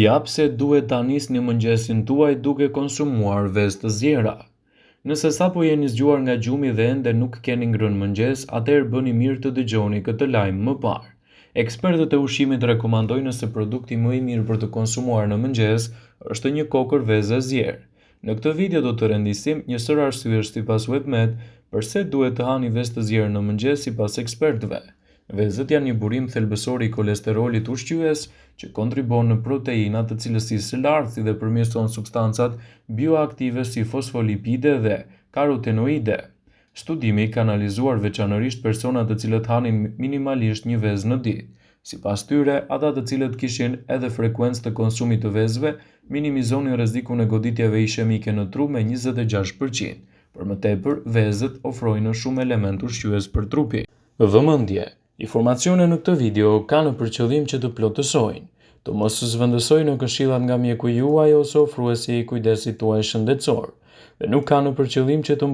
Jap se duhet ta nisni mëngjesin tuaj duke konsumuar vezë të zjera. Nëse sapo jeni zgjuar nga gjumi dhe ende nuk keni ngrënë mëngjes, atëherë bëni mirë të dëgjoni këtë lajm më parë. Ekspertët e ushqimit rekomandojnë se produkti më i mirë për të konsumuar në mëngjes është një kokër vezë e zjerë. Në këtë video do të rendisim një sër arsyesh sipas WebMed pse duhet të hani vezë të zjerë në mëngjes sipas ekspertëve. Vezët janë një burim thelbësor i kolesterolit ushqyes që kontribuon në proteinat të cilësisë së lartë dhe përmirëson substancat bioaktive si fosfolipide dhe karotenoide. Studimi ka analizuar veçanërisht persona të cilët hanin minimalisht një vezë në ditë. Sipas tyre, ata të cilët kishin edhe frekuencë të konsumit të vezëve minimizonin rrezikun e goditjeve ishemike në tru me 26%. Për më tepër, vezët ofrojnë shumë elementë ushqyes për trupin. Vëmendje. Informacionet në këtë video kanë për qëllim që të plotësojnë, të mos zhvendësojnë në këshillat nga mjeku juaj ose ofruesi i kujdesit tuaj shëndetësor, dhe nuk kanë për qëllim që të